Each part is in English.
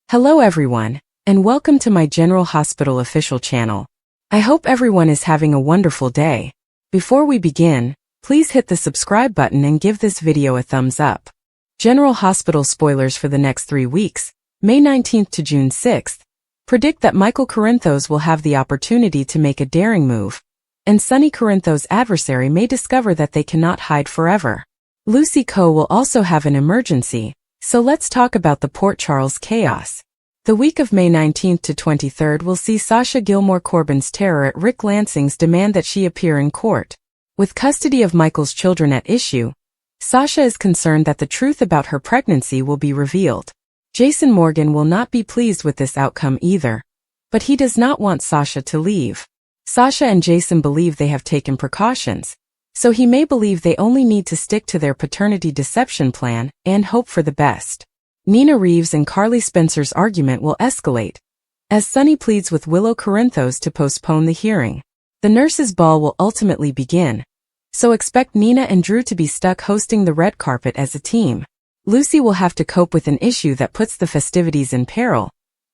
Hello everyone, and welcome to my General Hospital official channel. I hope everyone is having a wonderful day. Before we begin, please hit the subscribe button and give this video a thumbs up. General Hospital spoilers for the next 3 weeks, May 19th to June 6th, predict that Michael Corinthos will have the opportunity to make a daring move, and Sonny Corinthos' adversary may discover that they cannot hide forever. Lucy Coe will also have an emergency, so let's talk about the Port Charles chaos. The week of May 19th to 23rd will see Sasha Gilmore Corbin's terror at Rick Lansing's demand that she appear in court. With custody of Michael's children at issue, Sasha is concerned that the truth about her pregnancy will be revealed. Jason Morgan will not be pleased with this outcome either, but he does not want Sasha to leave. Sasha and Jason believe they have taken precautions, so he may believe they only need to stick to their paternity deception plan and hope for the best. Nina Reeves and Carly Spencer's argument will escalate, as Sonny pleads with Willow Corinthos to postpone the hearing. The nurses' ball will ultimately begin, so expect Nina and Drew to be stuck hosting the red carpet as a team. Lucy will have to cope with an issue that puts the festivities in peril,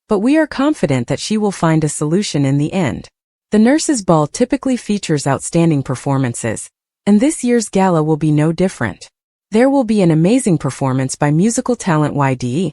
but we are confident that she will find a solution in the end. The nurses' ball typically features outstanding performances, and this year's gala will be no different. There will be an amazing performance by musical talent YDE,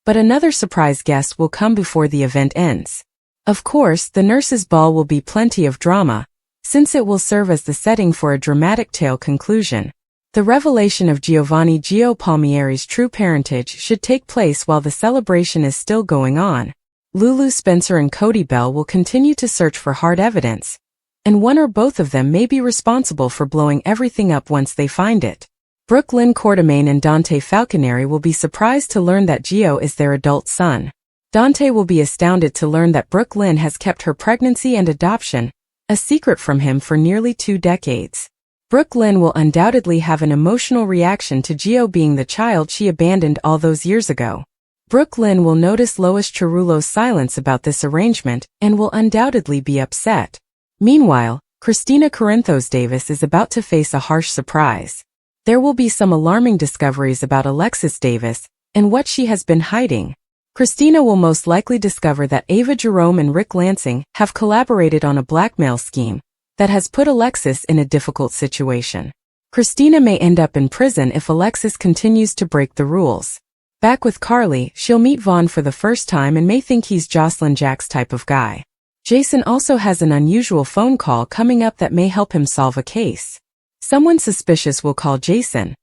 but another surprise guest will come before the event ends. Of course, the nurses' ball will be plenty of drama, since it will serve as the setting for a dramatic tale conclusion. The revelation of Giovanni Gio Palmieri's true parentage should take place while the celebration is still going on. Lulu Spencer and Cody Bell will continue to search for hard evidence, and one or both of them may be responsible for blowing everything up once they find it. Brooke Lynn Quartermaine and Dante Falconeri will be surprised to learn that Gio is their adult son. Dante will be astounded to learn that Brooke Lynn has kept her pregnancy and adoption a secret from him for nearly 2 decades. Brooke Lynn will undoubtedly have an emotional reaction to Gio being the child she abandoned all those years ago. Brooke Lynn will notice Lois Cerullo's silence about this arrangement and will undoubtedly be upset. Meanwhile, Christina Corinthos Davis is about to face a harsh surprise. There will be some alarming discoveries about Alexis Davis and what she has been hiding. Christina will most likely discover that Ava Jerome and Rick Lansing have collaborated on a blackmail scheme that has put Alexis in a difficult situation. Christina may end up in prison if Alexis continues to break the rules. Back with Carly, she'll meet Vaughn for the first time and may think he's Jocelyn Jack's type of guy. Jason also has an unusual phone call coming up that may help him solve a case. Someone suspicious will call Jason.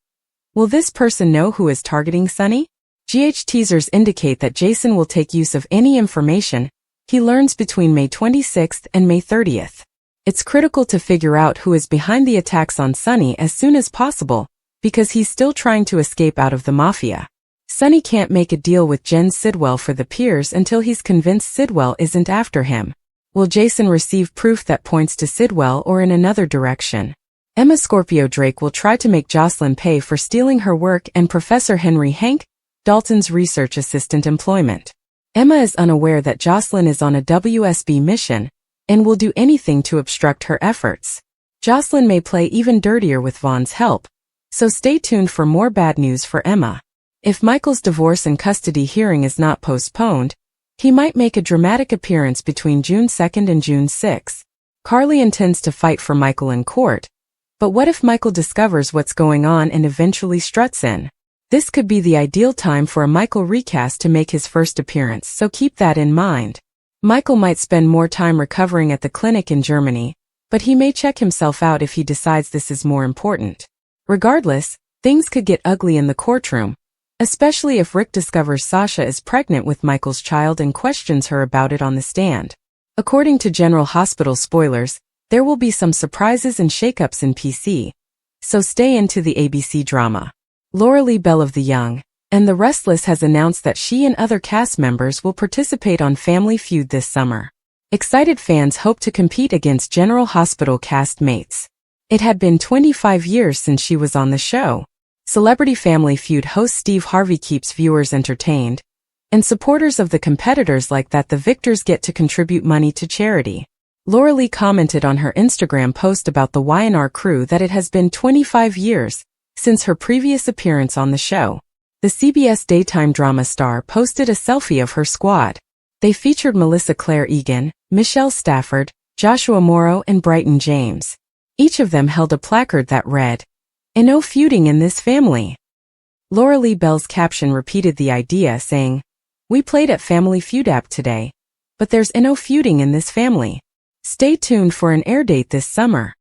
Will this person know who is targeting Sonny? GH teasers indicate that Jason will take use of any information he learns between May 26th and May 30th. It's critical to figure out who is behind the attacks on Sonny as soon as possible, because he's still trying to escape out of the mafia. Sonny can't make a deal with Jen Sidwell for the Piers until he's convinced Sidwell isn't after him. Will Jason receive proof that points to Sidwell or in another direction? Emma Scorpio Drake will try to make Jocelyn pay for stealing her work and Professor Henry Hank Dalton's research assistant employment. Emma is unaware that Jocelyn is on a WSB mission and will do anything to obstruct her efforts. Jocelyn may play even dirtier with Vaughn's help, so stay tuned for more bad news for Emma. If Michael's divorce and custody hearing is not postponed, he might make a dramatic appearance between June 2nd and June 6th. Carly intends to fight for Michael in court, but what if Michael discovers what's going on and eventually struts in? This could be the ideal time for a Michael recast to make his first appearance, so keep that in mind. Michael might spend more time recovering at the clinic in Germany, but he may check himself out if he decides this is more important. Regardless, things could get ugly in the courtroom, especially if Rick discovers Sasha is pregnant with Michael's child and questions her about it on the stand. According to General Hospital spoilers, there will be some surprises and shakeups in PC, so stay into the ABC drama. Laura Lee Bell of The Young and the Restless has announced that she and other cast members will participate on Family Feud this summer. Excited fans hope to compete against General Hospital cast mates. It had been 25 years since she was on the show. Celebrity Family Feud host Steve Harvey keeps viewers entertained, and supporters of the competitors like that the victors get to contribute money to charity. Laura Lee commented on her Instagram post about the Y&R crew that it has been 25 years since her previous appearance on the show. The CBS daytime drama star posted a selfie of her squad. They featured Melissa Claire Egan, Michelle Stafford, Joshua Morrow, and Brighton James. Each of them held a placard that read, "And no feuding in this family." Laura Lee Bell's caption repeated the idea, saying, "We played at Family Feud app today, but there's no feuding in this family. Stay tuned for an air date this summer."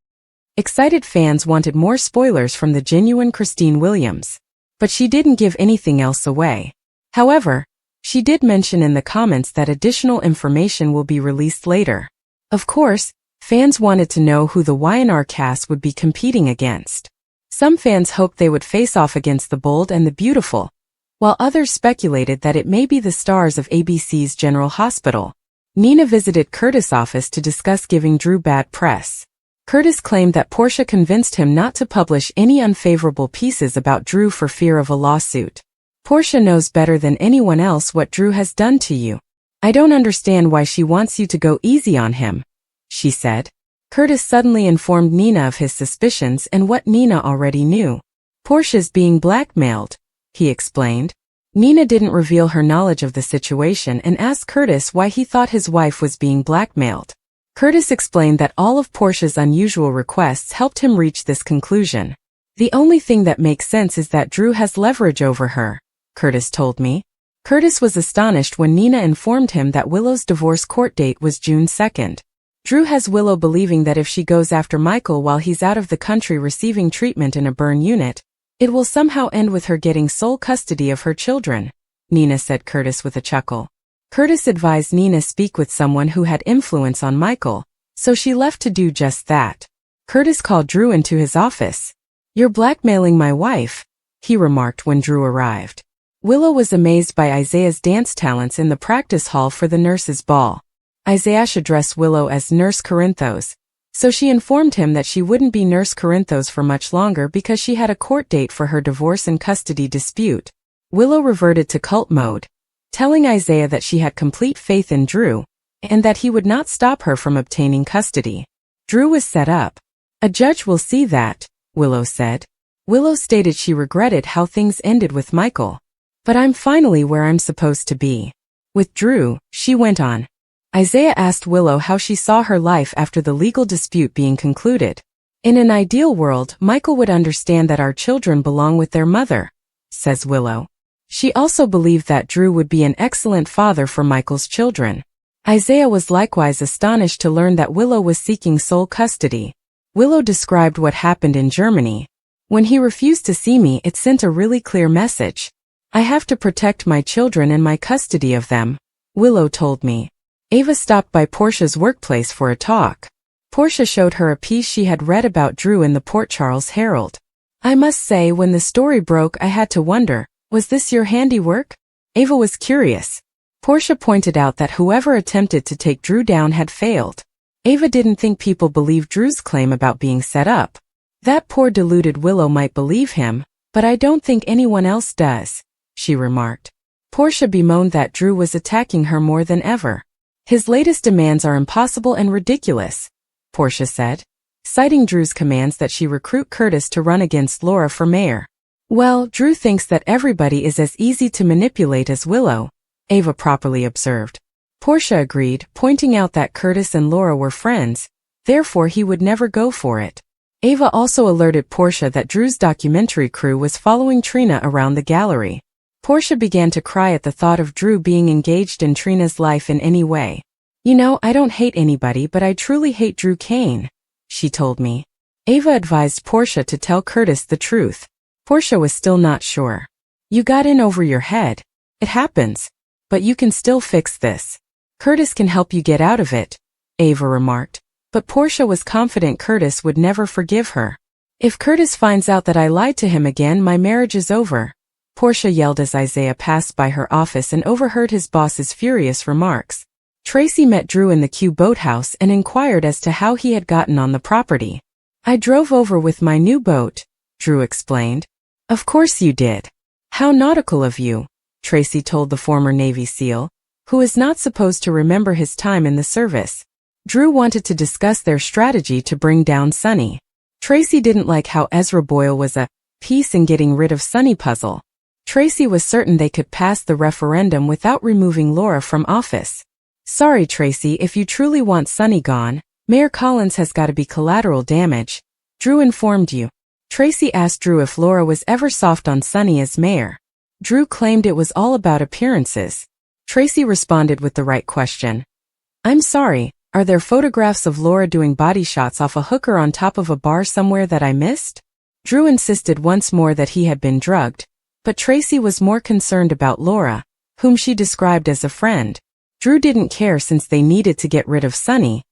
Excited fans wanted more spoilers from the genuine Christine Williams, but she didn't give anything else away. However, she did mention in the comments that additional information will be released later. Of course, fans wanted to know who the Y&R cast would be competing against. Some fans hoped they would face off against The Bold and the Beautiful, while others speculated that it may be the stars of ABC's General Hospital. Nina visited Curtis' office to discuss giving Drew bad press. Curtis claimed that Portia convinced him not to publish any unfavorable pieces about Drew for fear of a lawsuit. "Portia knows better than anyone else what Drew has done to you. I don't understand why she wants you to go easy on him," she said. Curtis suddenly informed Nina of his suspicions and what Nina already knew. "Portia's being blackmailed," he explained. Nina didn't reveal her knowledge of the situation and asked Curtis why he thought his wife was being blackmailed. Curtis explained that all of Portia's unusual requests helped him reach this conclusion. "The only thing that makes sense is that Drew has leverage over her," Curtis told me. Curtis was astonished when Nina informed him that Willow's divorce court date was June 2nd. Drew has Willow believing that if she goes after Michael while he's out of the country receiving treatment in a burn unit, it will somehow end with her getting sole custody of her children, Nina said Curtis with a chuckle. Curtis advised Nina speak with someone who had influence on Michael, so she left to do just that. Curtis called Drew into his office. "You're blackmailing my wife," he remarked when Drew arrived. Willow was amazed by Isaiah's dance talents in the practice hall for the nurses' ball. Isaiah addressed Willow as Nurse Corinthos, so she informed him that she wouldn't be Nurse Corinthos for much longer because she had a court date for her divorce and custody dispute. Willow reverted to cult mode, telling Isaiah that she had complete faith in Drew, and that he would not stop her from obtaining custody. Drew was set up. "A judge will see that," Willow said. Willow stated she regretted how things ended with Michael. "But I'm finally where I'm supposed to be with Drew," she went on. Isaiah asked Willow how she saw her life after the legal dispute being concluded. "In an ideal world, Michael would understand that our children belong with their mother," says Willow. She also believed that Drew would be an excellent father for Michael's children. Isaiah was likewise astonished to learn that Willow was seeking sole custody. Willow described what happened in Germany. "When he refused to see me, it sent a really clear message. I have to protect my children and my custody of them," Willow told me. Ava stopped by Portia's workplace for a talk. Portia showed her a piece she had read about Drew in the Port Charles Herald. "I must say, when the story broke, I had to wonder, was this your handiwork?" Ava was curious. Portia pointed out that whoever attempted to take Drew down had failed. Ava didn't think people believed Drew's claim about being set up. "That poor deluded Willow might believe him, but I don't think anyone else does," she remarked. Portia bemoaned that Drew was attacking her more than ever. "His latest demands are impossible and ridiculous," Portia said, citing Drew's commands that she recruit Curtis to run against Laura for mayor. "Well, Drew thinks that everybody is as easy to manipulate as Willow," Ava properly observed. Portia agreed, pointing out that Curtis and Laura were friends, therefore he would never go for it. Ava also alerted Portia that Drew's documentary crew was following Trina around the gallery. Portia began to cry at the thought of Drew being engaged in Trina's life in any way. "You know, I don't hate anybody, but I truly hate Drew Kane," she told me. Ava advised Portia to tell Curtis the truth. Portia was still not sure. "You got in over your head. It happens. But you can still fix this. Curtis can help you get out of it," Ava remarked. But Portia was confident Curtis would never forgive her. "If Curtis finds out that I lied to him again, my marriage is over," Portia yelled as Isaiah passed by her office and overheard his boss's furious remarks. Tracy met Drew in the Q boathouse and inquired as to how he had gotten on the property. "I drove over with my new boat," Drew explained. "Of course you did. How nautical of you," Tracy told the former Navy SEAL, who is not supposed to remember his time in the service. Drew wanted to discuss their strategy to bring down Sonny. Tracy didn't like how Ezra Boyle was a piece in getting rid of Sonny puzzle. Tracy was certain they could pass the referendum without removing Laura from office. Sorry, Tracy, if you truly want Sonny gone, Mayor Collins has got to be collateral damage. Drew informed you. Tracy asked Drew if Laura was ever soft on Sonny as mayor. Drew claimed it was all about appearances. Tracy responded with the right question. I'm sorry, are there photographs of Laura doing body shots off a hooker on top of a bar somewhere that I missed? Drew insisted once more that he had been drugged, but Tracy was more concerned about Laura, whom she described as a friend. Drew didn't care since they needed to get rid of Sonny,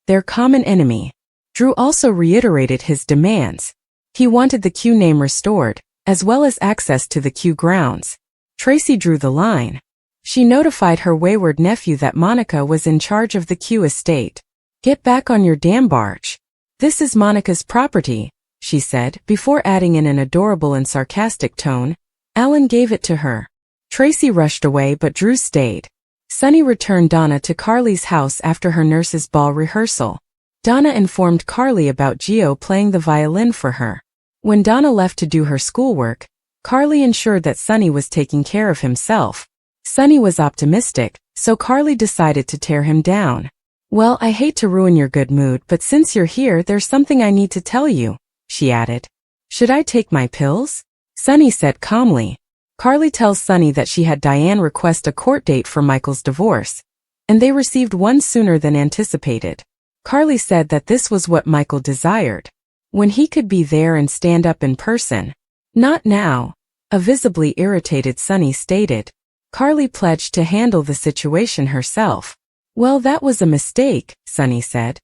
their common enemy. Drew also reiterated his demands. He wanted the Q name restored, as well as access to the Q grounds. Tracy drew the line. She notified her wayward nephew that Monica was in charge of the Q estate. Get back on your damn barge. This is Monica's property, she said, before adding in an adorable and sarcastic tone, Alan gave it to her. Tracy rushed away but Drew stayed. Sonny returned Donna to Carly's house after her nurse's ball rehearsal. Donna informed Carly about Gio playing the violin for her. When Donna left to do her schoolwork, Carly ensured that Sonny was taking care of himself. Sonny was optimistic, so Carly decided to tear him down. Well, I hate to ruin your good mood, but since you're here, there's something I need to tell you, she added. Should I take my pills? Sonny said calmly. Carly tells Sonny that she had Diane request a court date for Michael's divorce, and they received one sooner than anticipated. Carly said that this was what Michael desired, when he could be there and stand up in person. Not now, a visibly irritated Sonny stated. Carly pledged to handle the situation herself. Well, that was a mistake, Sonny said.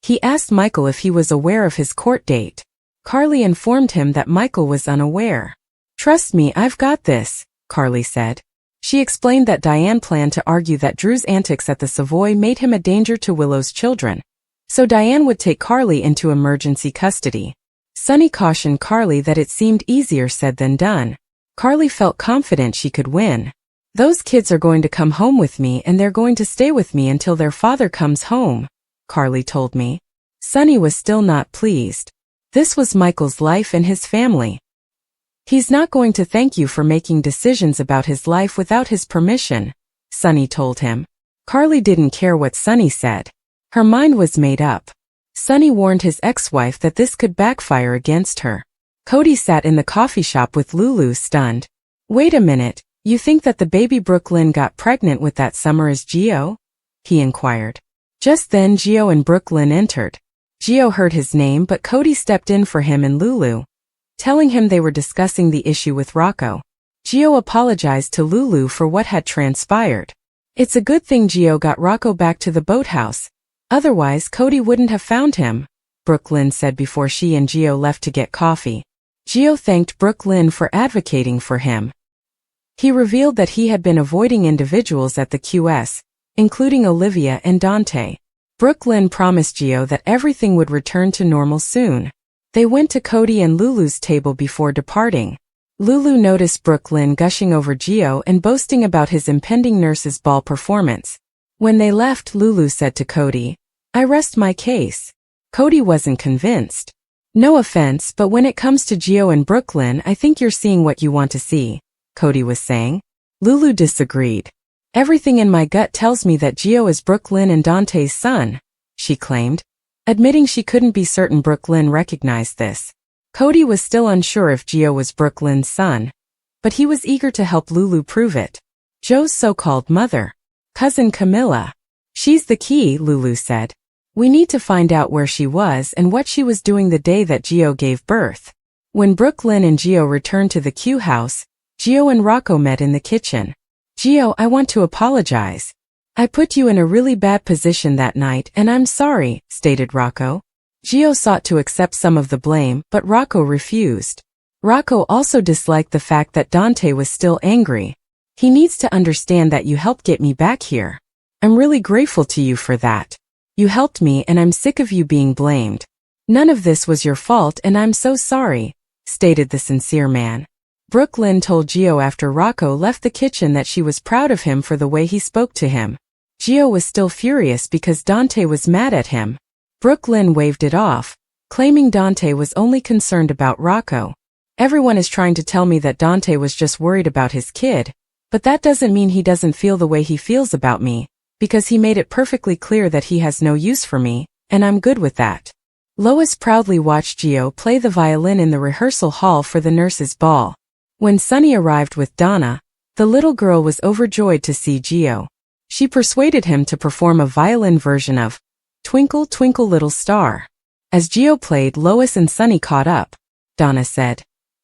He asked Michael if he was aware of his court date. Carly informed him that Michael was unaware. Trust me, I've got this, Carly said. She explained that Diane planned to argue that Drew's antics at the Savoy made him a danger to Willow's children, so Diane would take Carly into emergency custody. Sonny cautioned Carly that it seemed easier said than done. Carly felt confident she could win. Those kids are going to come home with me and they're going to stay with me until their father comes home, Carly told me. Sonny was still not pleased. This was Michael's life and his family. He's not going to thank you for making decisions about his life without his permission, Sonny told him. Carly didn't care what Sonny said. Her mind was made up. Sonny warned his ex-wife that this could backfire against her. Cody sat in the coffee shop with Lulu, stunned. Wait a minute, you think that the baby Brooklyn got pregnant with that summer is Gio? He inquired. Just then Gio and Brooklyn entered. Gio heard his name but Cody stepped in for him and Lulu, telling him they were discussing the issue with Rocco. Gio apologized to Lulu for what had transpired. It's a good thing Gio got Rocco back to the boathouse. Otherwise Cody wouldn't have found him, Brooklyn said before she and Gio left to get coffee. Gio thanked Brooklyn for advocating for him. He revealed that he had been avoiding individuals at the QS, including Olivia and Dante. Brooklyn promised Gio that everything would return to normal soon. They went to Cody and Lulu's table before departing. Lulu noticed Brooklyn gushing over Gio and boasting about his impending nurse's ball performance. When they left, Lulu said to Cody, I rest my case. Cody wasn't convinced. No offense, but when it comes to Gio and Brooklyn, I think you're seeing what you want to see, Cody was saying. Lulu disagreed. Everything in my gut tells me that Gio is Brooklyn and Dante's son, she claimed, admitting she couldn't be certain Brooklyn recognized this. Cody was still unsure if Gio was Brooklyn's son, but he was eager to help Lulu prove it. Joe's so-called mother, cousin Camilla. She's the key, Lulu said. We need to find out where she was and what she was doing the day that Gio gave birth. When Brooklyn and Gio returned to the Q house, Gio and Rocco met in the kitchen. Gio, I want to apologize. I put you in a really bad position that night and I'm sorry, stated Rocco. Gio sought to accept some of the blame, but Rocco refused. Rocco also disliked the fact that Dante was still angry. He needs to understand that you helped get me back here. I'm really grateful to you for that. You helped me and I'm sick of you being blamed. None of this was your fault and I'm so sorry, stated the sincere man. Brooklyn told Gio after Rocco left the kitchen that she was proud of him for the way he spoke to him. Gio was still furious because Dante was mad at him. Brooklyn waved it off, claiming Dante was only concerned about Rocco. Everyone is trying to tell me that Dante was just worried about his kid, but that doesn't mean he doesn't feel the way he feels about me, because he made it perfectly clear that he has no use for me, and I'm good with that. Lois proudly watched Gio play the violin in the rehearsal hall for the nurses' ball. When Sonny arrived with Donna, the little girl was overjoyed to see Gio. She persuaded him to perform a violin version of Twinkle, Twinkle Little Star. As Gio played, Lois and Sonny caught up. Donna said,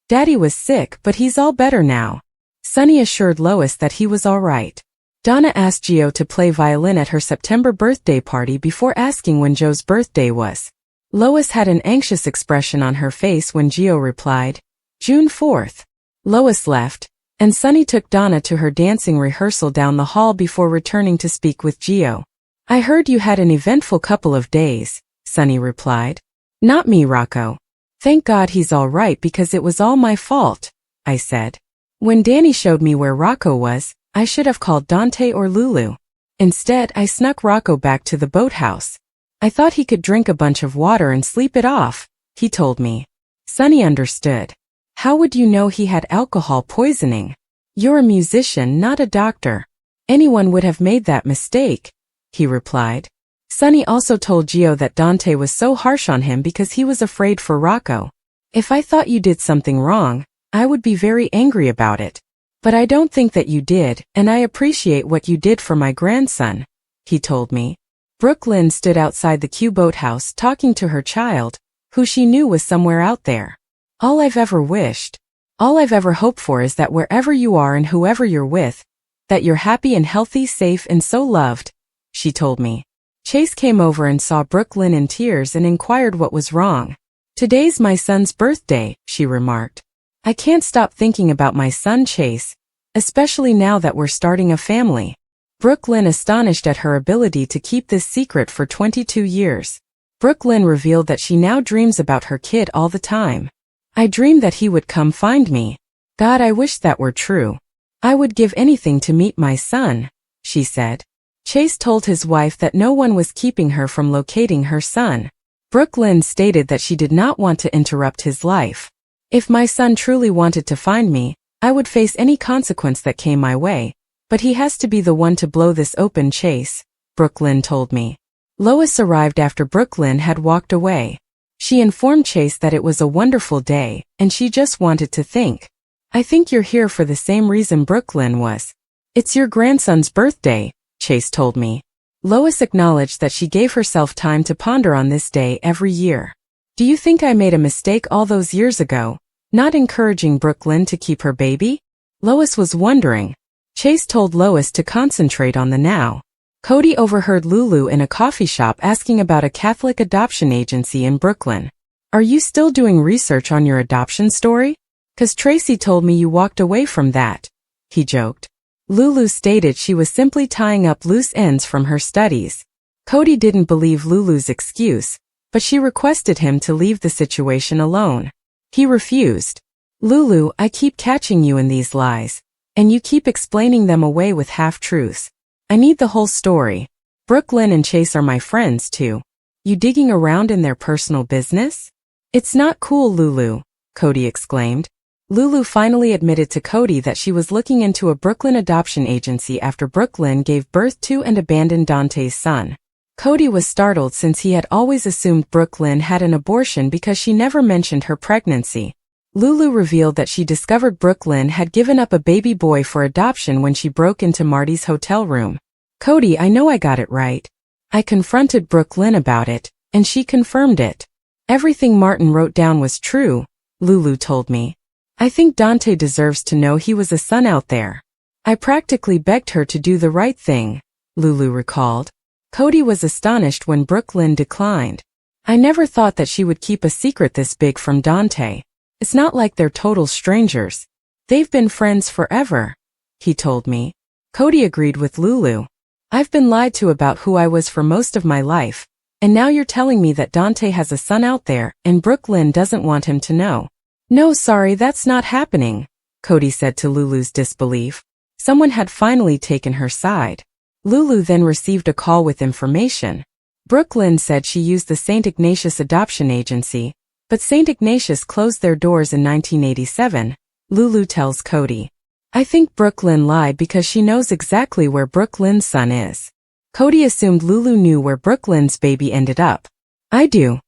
"Daddy was sick, but he's all better now." Sonny assured Lois that he was all right. Donna asked Gio to play violin at her September birthday party before asking when Joe's birthday was. Lois had an anxious expression on her face when Gio replied, "June 4th. Lois left, and Sonny took Donna to her dancing rehearsal down the hall before returning to speak with Gio. "I heard you had an eventful couple of days," Sonny replied. "Not me, Rocco. Thank God he's all right because it was all my fault," I said. "When Danny showed me where Rocco was, I should have called Dante or Lulu. Instead, I snuck Rocco back to the boathouse. I thought he could drink a bunch of water and sleep it off," he told me. Sonny understood. "How would you know he had alcohol poisoning? You're a musician, not a doctor. Anyone would have made that mistake," he replied. Sonny also told Gio that Dante was so harsh on him because he was afraid for Rocco. "If I thought you did something wrong, I would be very angry about it. But I don't think that you did, and I appreciate what you did for my grandson," he told me. Brooklyn stood outside the Q boathouse talking to her child, who she knew was somewhere out there. "All I've ever wished, all I've ever hoped for is that wherever you are and whoever you're with, that you're happy and healthy, safe and so loved," she told me. Chase came over and saw Brooklyn in tears and inquired what was wrong. "Today's my son's birthday," she remarked. "I can't stop thinking about my son Chase, especially now that we're starting a family." Brooklyn astonished at her ability to keep this secret for 22 years. Brooklyn revealed that she now dreams about her kid all the time. "I dream that he would come find me. God, I wish that were true. I would give anything to meet my son," she said. Chase told his wife that no one was keeping her from locating her son. Brooklyn stated that she did not want to interrupt his life. "If my son truly wanted to find me, I would face any consequence that came my way, but he has to be the one to blow this open, Chase," Brooklyn told me. Lois arrived after Brooklyn had walked away. She informed Chase that it was a wonderful day, and she just wanted to think. "I think you're here for the same reason Brooklyn was. It's your grandson's birthday," Chase told me. Lois acknowledged that she gave herself time to ponder on this day every year. "Do you think I made a mistake all those years ago, not encouraging Brooklyn to keep her baby?" Lois was wondering. Chase told Lois to concentrate on the now. Cody overheard Lulu in a coffee shop asking about a Catholic adoption agency in Brooklyn. "Are you still doing research on your adoption story? 'Cause Tracy told me you walked away from that," he joked. Lulu stated she was simply tying up loose ends from her studies. Cody didn't believe Lulu's excuse, but she requested him to leave the situation alone. He refused. "Lulu, I keep catching you in these lies, and you keep explaining them away with half-truths. I need the whole story. Brooklyn and Chase are my friends too. You digging around in their personal business? It's not cool, Lulu," Cody exclaimed. Lulu finally admitted to Cody that she was looking into a Brooklyn adoption agency after Brooklyn gave birth to and abandoned Dante's son. Cody was startled since he had always assumed Brooklyn had an abortion because she never mentioned her pregnancy. Lulu revealed that she discovered Brooklyn had given up a baby boy for adoption when she broke into Marty's hotel room. "Cody, I know I got it right. I confronted Brooklyn about it, and she confirmed it. Everything Martin wrote down was true," Lulu told me. "I think Dante deserves to know he was a son out there. I practically begged her to do the right thing," Lulu recalled. Cody was astonished when Brooklyn declined. "I never thought that she would keep a secret this big from Dante. It's not like they're total strangers. They've been friends forever," he told me. Cody agreed with Lulu. "I've been lied to about who I was for most of my life, and now you're telling me that Dante has a son out there and Brooklyn doesn't want him to know." "No, sorry, that's not happening," Cody said to Lulu's disbelief. Someone had finally taken her side. Lulu then received a call with information. Brooklyn said she used the St. Ignatius Adoption Agency, But St. Ignatius closed their doors in 1987, Lulu tells Cody. I think Brooklyn lied because she knows exactly where Brooklyn's son is. Cody assumed Lulu knew where Brooklyn's baby ended up. I do.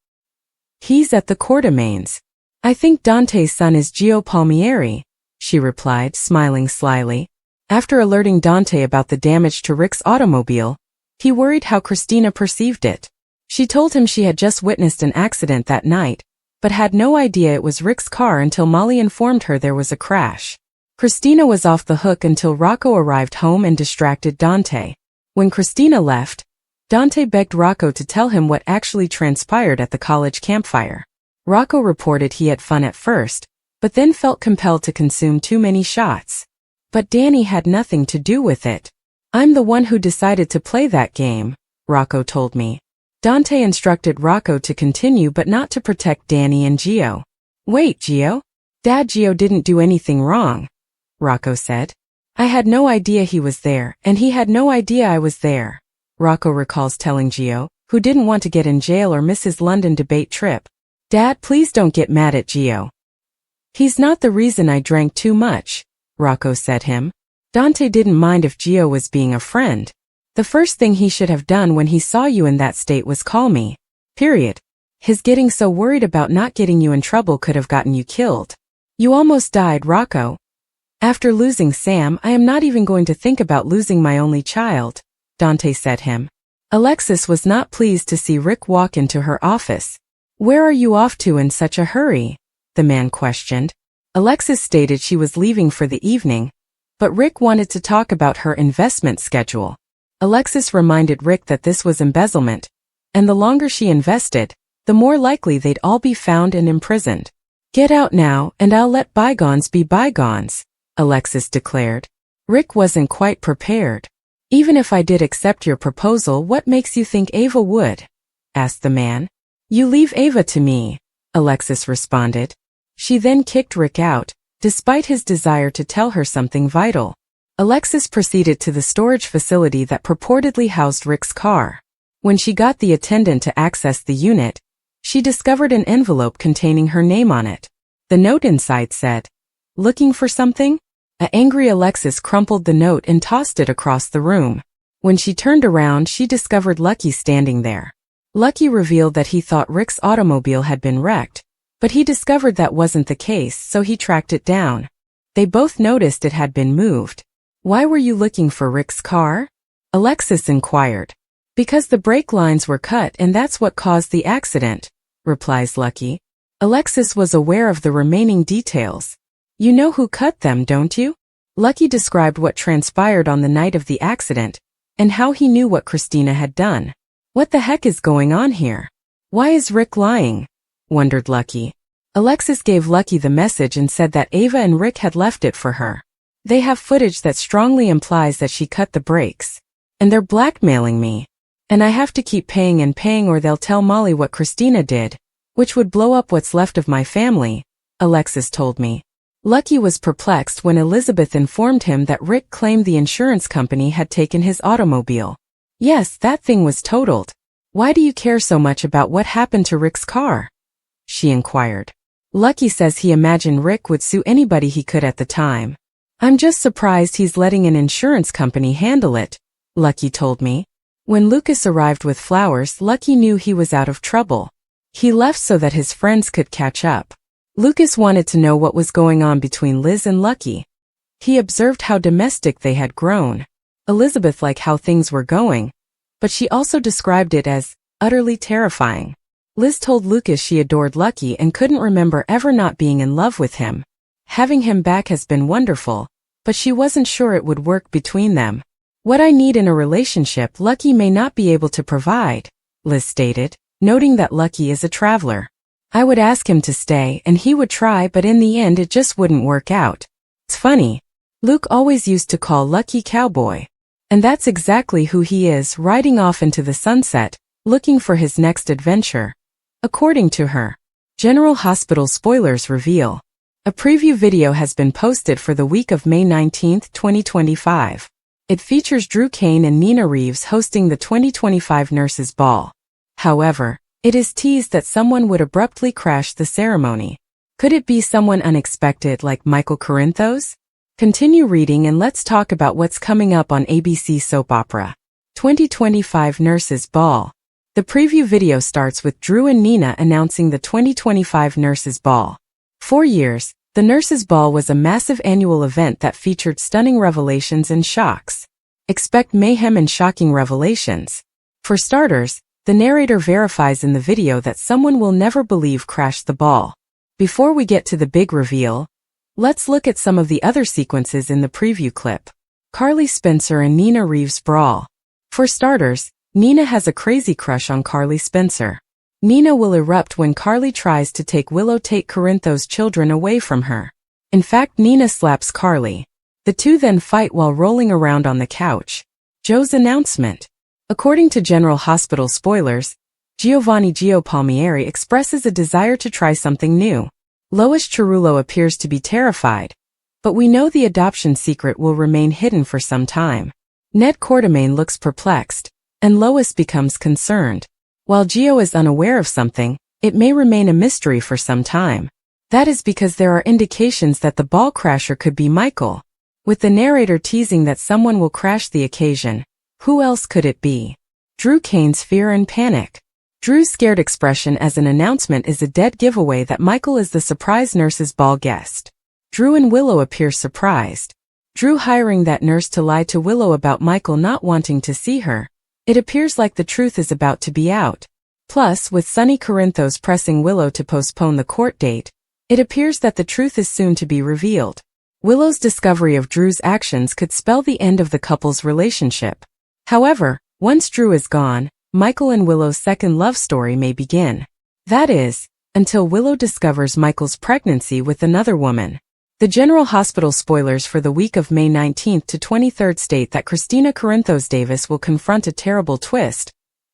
He's at the Quartermains. I think Dante's son is Gio Palmieri, she replied, smiling slyly. After alerting Dante about the damage to Rick's automobile, he worried how Christina perceived it. She told him she had just witnessed an accident that night, but had no idea it was Rick's car until Molly informed her there was a crash. Christina was off the hook until Rocco arrived home and distracted Dante. When Christina left, Dante begged Rocco to tell him what actually transpired at the college campfire. Rocco reported he had fun at first, but then felt compelled to consume too many shots. But Danny had nothing to do with it. I'm the one who decided to play that game, Rocco told me. Dante instructed Rocco to continue but not to protect Danny and Gio. Wait, Gio? Dad, Gio didn't do anything wrong, Rocco said. I had no idea he was there, and he had no idea I was there, Rocco recalls telling Gio, who didn't want to get in jail or miss his London debate trip. Dad, please don't get mad at Gio. He's not the reason I drank too much, Rocco said him. Dante didn't mind if Gio was being a friend. The first thing he should have done when he saw you in that state was call me. Period. His getting so worried about not getting you in trouble could have gotten you killed. You almost died, Rocco. After losing Sam, I am not even going to think about losing my only child, Dante said him. Alexis was not pleased to see Rick walk into her office. Where are you off to in such a hurry? The man questioned. Alexis stated she was leaving for the evening, but Rick wanted to talk about her investment schedule. Alexis reminded Rick that this was embezzlement, and the longer she invested, the more likely they'd all be found and imprisoned. Get out now, and I'll let bygones be bygones, Alexis declared. Rick wasn't quite prepared. Even if I did accept your proposal, what makes you think Ava would? Asked the man. You leave Ava to me, Alexis responded. She then kicked Rick out, despite his desire to tell her something vital. Alexis proceeded to the storage facility that purportedly housed Rick's car. When she got the attendant to access the unit, she discovered an envelope containing her name on it. The note inside said, "Looking for something?" An angry Alexis crumpled the note and tossed it across the room. When she turned around, she discovered Lucky standing there. Lucky revealed that he thought Rick's automobile had been wrecked, but he discovered that wasn't the case, so he tracked it down. They both noticed it had been moved. Why were you looking for Rick's car? Alexis inquired. Because the brake lines were cut and that's what caused the accident, replies Lucky. Alexis was aware of the remaining details. You know who cut them, don't you? Lucky described what transpired on the night of the accident, and how he knew what Christina had done. What the heck is going on here? Why is Rick lying? Wondered Lucky. Alexis gave Lucky the message and said that Ava and Rick had left it for her. They have footage that strongly implies that she cut the brakes. And they're blackmailing me. And I have to keep paying and paying or they'll tell Molly what Christina did, which would blow up what's left of my family, Alexis told me. Lucky was perplexed when Elizabeth informed him that Rick claimed the insurance company had taken his automobile. Yes, that thing was totaled. Why do you care so much about what happened to Rick's car? She inquired. Lucky says he imagined Rick would sue anybody he could at the time. I'm just surprised he's letting an insurance company handle it, Lucky told me. When Lucas arrived with flowers, Lucky knew he was out of trouble. He left so that his friends could catch up. Lucas wanted to know what was going on between Liz and Lucky. He observed how domestic they had grown. Elizabeth liked how things were going, but she also described it as utterly terrifying. Liz told Lucas she adored Lucky and couldn't remember ever not being in love with him. Having him back has been wonderful, but she wasn't sure it would work between them. What I need in a relationship Lucky may not be able to provide, Liz stated, noting that Lucky is a traveler. I would ask him to stay and he would try, but in the end it just wouldn't work out. It's funny. Luke always used to call Lucky Cowboy. And that's exactly who he is, riding off into the sunset, looking for his next adventure. According to her. General Hospital spoilers reveal. A preview video has been posted for the week of May 19, 2025. It features Drew Kane and Nina Reeves hosting the 2025 Nurses Ball. However, It is teased that someone would abruptly crash the ceremony. Could it be someone unexpected like Michael Corinthos? Continue reading and let's talk about what's coming up on ABC soap opera. 2025 Nurses Ball. The preview video starts with Drew and Nina announcing the 2025 Nurses Ball. For years, the Nurses Ball was a massive annual event that featured stunning revelations and shocks. Expect mayhem and shocking revelations. For starters, the narrator verifies in the video that someone we'll never believe crashed the ball. Before we get to the big reveal, let's look at some of the other sequences in the preview clip. Carly Spencer and Nina Reeves brawl. For starters, Nina has a crazy crush on Carly Spencer. Nina will erupt when Carly tries to take Willow Tate Corinthos' children away from her. In fact, Nina slaps Carly. The two then fight while rolling around on the couch. Joe's announcement. According to General Hospital spoilers, Giovanni Gio Palmieri expresses a desire to try something new. Lois Cerullo appears to be terrified, but we know the adoption secret will remain hidden for some time. Ned Quartermain looks perplexed, and Lois becomes concerned. While Gio is unaware of something, it may remain a mystery for some time. That is because there are indications that the ball crasher could be Michael. With the narrator teasing that someone will crash the occasion, who else could it be? Drew Kane's fear and panic. Drew's scared expression as an announcement is a dead giveaway that Michael is the surprise nurse's ball guest. Drew and Willow appear surprised. Drew hiring that nurse to lie to Willow about Michael not wanting to see her. It appears like the truth is about to be out. Plus, with Sonny Corinthos pressing Willow to postpone the court date, it appears that the truth is soon to be revealed. Willow's discovery of Drew's actions could spell the end of the couple's relationship. However, once Drew is gone, Michael and Willow's second love story may begin. That is, until Willow discovers Michael's pregnancy with another woman. The General Hospital spoilers for the week of May 19th to 23rd state that Christina Corinthos Davis will confront a terrible twist,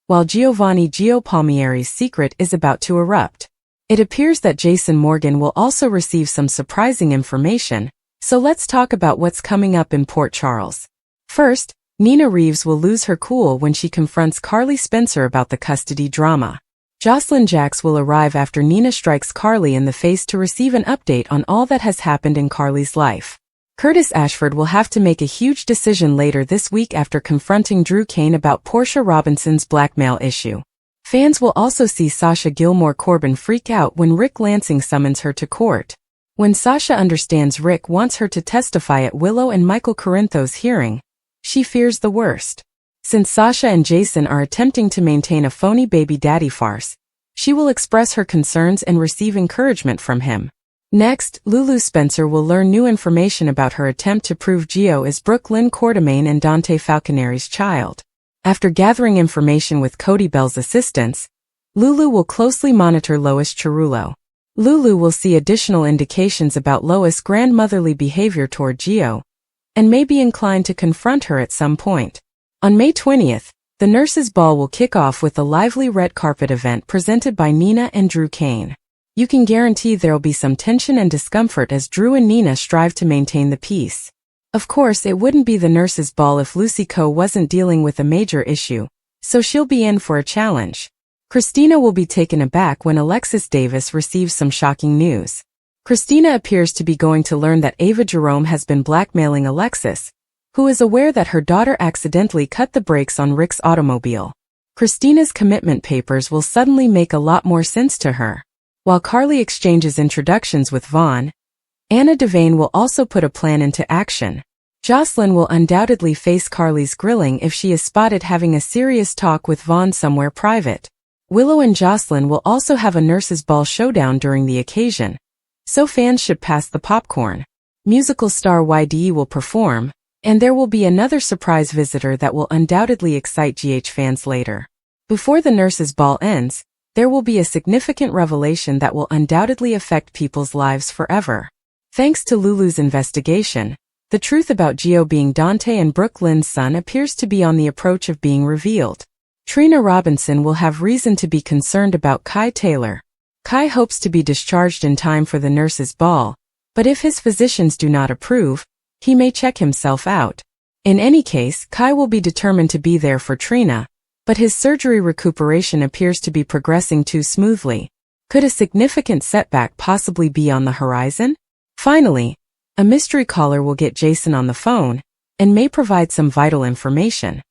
while Giovanni Gio Palmieri's secret is about to erupt. It appears that Jason Morgan will also receive some surprising information, so let's talk about what's coming up in Port Charles. First, Nina Reeves will lose her cool when she confronts Carly Spencer about the custody drama. Jocelyn Jacks will arrive after Nina strikes Carly in the face to receive an update on all that has happened in Carly's life. Curtis Ashford will have to make a huge decision later this week after confronting Drew Kane about Portia Robinson's blackmail issue. Fans will also see Sasha Gilmore Corbin freak out when Rick Lansing summons her to court. When Sasha understands Rick wants her to testify at Willow and Michael Corinthos' hearing, she fears the worst. Since Sasha and Jason are attempting to maintain a phony baby daddy farce, she will express her concerns and receive encouragement from him. Next, Lulu Spencer will learn new information about her attempt to prove Gio is Brooke Lynn Quartermain and Dante Falconeri's child. After gathering information with Cody Bell's assistance, Lulu will closely monitor Lois Cerullo. Lulu will see additional indications about Lois' grandmotherly behavior toward Gio, and may be inclined to confront her at some point. On May 20th, the Nurses Ball will kick off with a lively red carpet event presented by Nina and Drew Kane. You can guarantee there'll be some tension and discomfort as Drew and Nina strive to maintain the peace. Of course, it wouldn't be the Nurses Ball if Lucy Coe wasn't dealing with a major issue, so she'll be in for a challenge. Christina will be taken aback when Alexis Davis receives some shocking news. Christina appears to be going to learn that Ava Jerome has been blackmailing Alexis, who is aware that her daughter accidentally cut the brakes on Rick's automobile. Christina's commitment papers will suddenly make a lot more sense to her. While Carly exchanges introductions with Vaughn, Anna Devane will also put a plan into action. Jocelyn will undoubtedly face Carly's grilling if she is spotted having a serious talk with Vaughn somewhere private. Willow and Jocelyn will also have a Nurses Ball showdown during the occasion, so fans should pass the popcorn. Musical star YDE will perform, and there will be another surprise visitor that will undoubtedly excite GH fans later. Before the Nurses Ball ends, there will be a significant revelation that will undoubtedly affect people's lives forever. Thanks to Lulu's investigation, the truth about Gio being Dante and Brooke Lynn's son appears to be on the approach of being revealed. Trina Robinson will have reason to be concerned about Kai Taylor. Kai hopes to be discharged in time for the Nurses Ball, but if his physicians do not approve, he may check himself out. In any case, Kai will be determined to be there for Trina, but his surgery recuperation appears to be progressing too smoothly. Could a significant setback possibly be on the horizon? Finally, a mystery caller will get Jason on the phone and may provide some vital information.